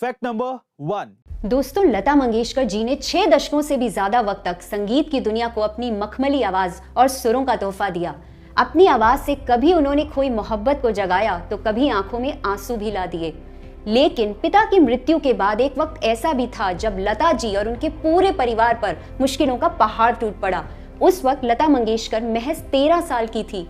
Fact number 1। दोस्तों, लता मंगेशकर जी ने 6 दशकों से भी ज्यादा वक्त तक संगीत की दुनिया को अपनी मखमली आवाज और सुरों का तोहफा दिया। अपनी आवाज से कभी उन्होंने खोई मोहब्बत को जगाया तो कभी आंखों में आंसू भी ला दिए। लेकिन पिता की मृत्यु के बाद एक वक्त ऐसा भी था जब लता जी और उनके पूरे परिवार पर मुश्किलों का पहाड़ टूट पड़ा। उस वक्त लता मंगेशकर महज 13 साल की थी।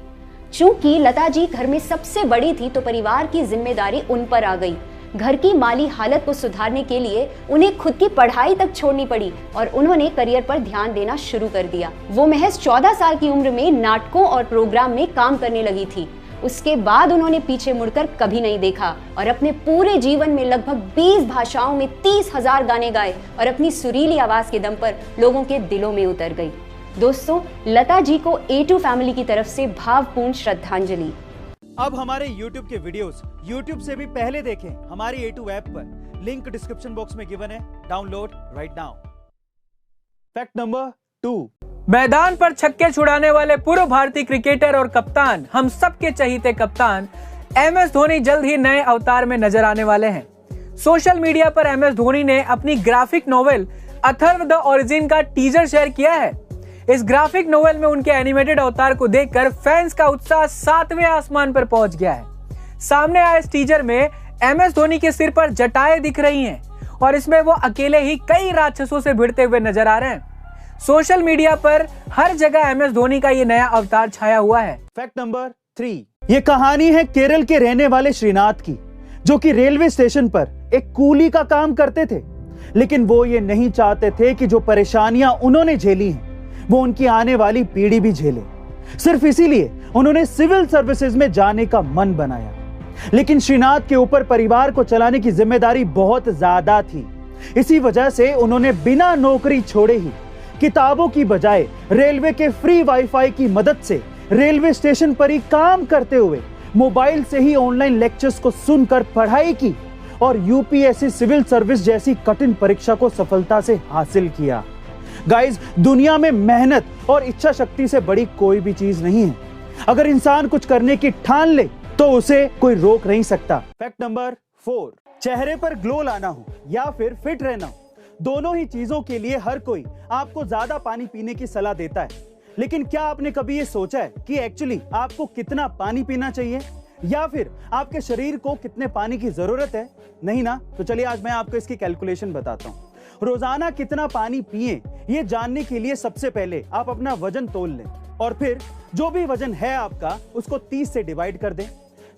चूंकि लता जी घर में सबसे बड़ी थी तो परिवार की जिम्मेदारी उन पर आ गई। घर की माली हालत को सुधारने के लिए उन्हें खुद की पढ़ाई तक छोड़नी पड़ी और उन्होंने करियर पर ध्यान देना शुरू कर दिया। वो महज 14 साल की उम्र में नाटकों और प्रोग्राम में काम करने लगी थी। उसके बाद उन्होंने पीछे मुड़कर कभी नहीं देखा और अपने पूरे जीवन में लगभग 20 भाषाओं में 30,000 गाने गाए और अपनी सुरीली आवाज के दम पर लोगों के दिलों में उतर गई। दोस्तों, लता जी को A2 फैमिली की तरफ से भावपूर्ण श्रद्धांजलि। अब हमारे YouTube के वीडियोस YouTube से भी पहले देखें हमारी A2 ऐप पर। लिंक डिस्क्रिप्शन बॉक्स में गिवन है, download right now. Fact number 2। मैदान पर छक्के छुड़ाने वाले पूर्व भारतीय क्रिकेटर और कप्तान, हम सबके चहीते कप्तान MS धोनी जल्द ही नए अवतार में नजर आने वाले हैं। सोशल मीडिया पर MS धोनी ने अपनी graphic novel Atharva the origin का टीजर शेयर किया है। इस ग्राफिक नोवेल में उनके एनिमेटेड अवतार को देखकर फैंस का उत्साह 7वें आसमान पर पहुंच गया है। सामने आए इस टीजर में MS धोनी के सिर पर जटाएं दिख रही हैं और इसमें वो अकेले ही कई राक्षसों से भिड़ते हुए नजर आ रहे हैं। सोशल मीडिया पर हर जगह MS धोनी का ये नया अवतार छाया हुआ है। Fact number 3। ये कहानी है केरल के रहने वाले श्रीनाथ की, जो कि रेलवे स्टेशन पर एक कूली का काम करते थे। लेकिन वो ये नहीं चाहते थे कि जो परेशानियां उन्होंने झेली हैं वो उनकी आने वाली पीढ़ी भी झेले। सिर्फ इसीलिए उन्होंने सिविल सर्विसेज में जाने का मन बनाया। लेकिन श्रीनाथ के ऊपर परिवार को चलाने की जिम्मेदारी बहुत ज्यादा थी। इसी वजह से उन्होंने बिना नौकरी छोड़े ही किताबों की बजाय रेलवे के फ्री वाईफाई की मदद से रेलवे स्टेशन पर ही काम करते हुए मोबाइल से ही ऑनलाइन लेक्चर्स को सुनकर पढ़ाई की और UPSC सिविल सर्विस जैसी कठिन परीक्षा को सफलता से हासिल किया। गाइस, दुनिया में मेहनत और इच्छा शक्ति से बड़ी कोई भी चीज नहीं है। अगर इंसान कुछ करने की ठान ले तो उसे कोई रोक नहीं सकता। Fact number 4। चेहरे पर ग्लो लाना हो या फिर फिट रहना हो, दोनों ही चीजों के लिए हर कोई आपको ज्यादा पानी पीने की सलाह देता है। लेकिन क्या आपने कभी ये सोचा है कि एक्चुअली आपको कितना पानी पीना चाहिए या फिर आपके शरीर को कितने पानी की जरूरत है? नहीं ना? तो चलिए आज मैं आपको इसकी कैलकुलेशन बताता हूँ। रोजाना कितना पानी पिए ये जानने के लिए सबसे पहले आप अपना वजन तोल लें और फिर जो भी वजन है आपका उसको 30 से डिवाइड कर दें।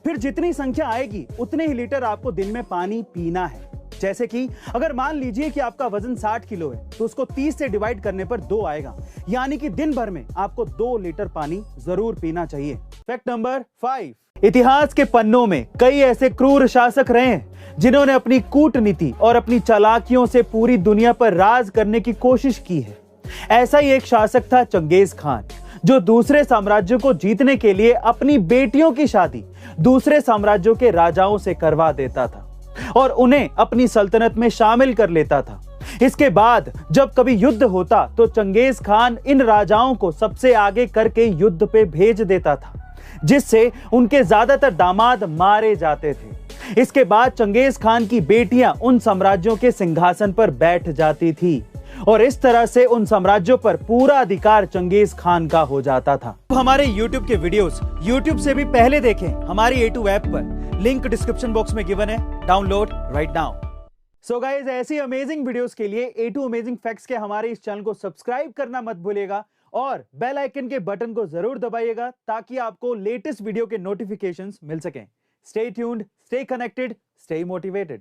फिर जितनी संख्या आएगी उतने ही लीटर आपको दिन में पानी पीना है। जैसे कि अगर मान लीजिए कि आपका वजन 60 किलो है तो उसको 30 से डिवाइड करने पर 2 आएगा, यानी कि दिन भर में आपको 2 लीटर पानी जरूर पीना चाहिए। Fact number 5। इतिहास के पन्नों में कई ऐसे क्रूर शासक रहे हैं जिन्होंने अपनी कूटनीति और अपनी चालाकियों से पूरी दुनिया पर राज करने की कोशिश की है। ऐसा ही एक शासक था चंगेज खान, जो दूसरे साम्राज्यों को जीतने के लिए अपनी बेटियों की शादी दूसरे साम्राज्यों के राजाओं से करवा देता था और उन्हें अपनी सल्तनत में शामिल कर लेता था। इसके बाद जब कभी युद्ध होता तो चंगेज खान इन राजाओं को सबसे आगे करके युद्ध पे भेज देता था, जिससे उनके ज्यादातर दामाद मारे जाते थे। इसके बाद चंगेज खान की बेटियां उन साम्राज्यों के सिंहासन पर बैठ जाती थी और इस तरह से उन साम्राज्यों पर पूरा अधिकार चंगेज खान का हो जाता था। हमारे YouTube के वीडियोस YouTube से भी पहले देखें हमारी A2 ऐप पर। लिंक डिस्क्रिप्शन बॉक्स में गिवन है, download right now. So guys, ऐसी अमेजिंग वीडियोस के लिए A2 अमेजिंग फैक्ट्स के हमारे इस चैनल को सब्सक्राइब करना मत भूलिएगा और बेल आइकन के बटन को जरूर दबाइएगा ताकि आपको लेटेस्ट वीडियो के नोटिफिकेशंस मिल सकें। Stay tuned, stay connected, stay motivated.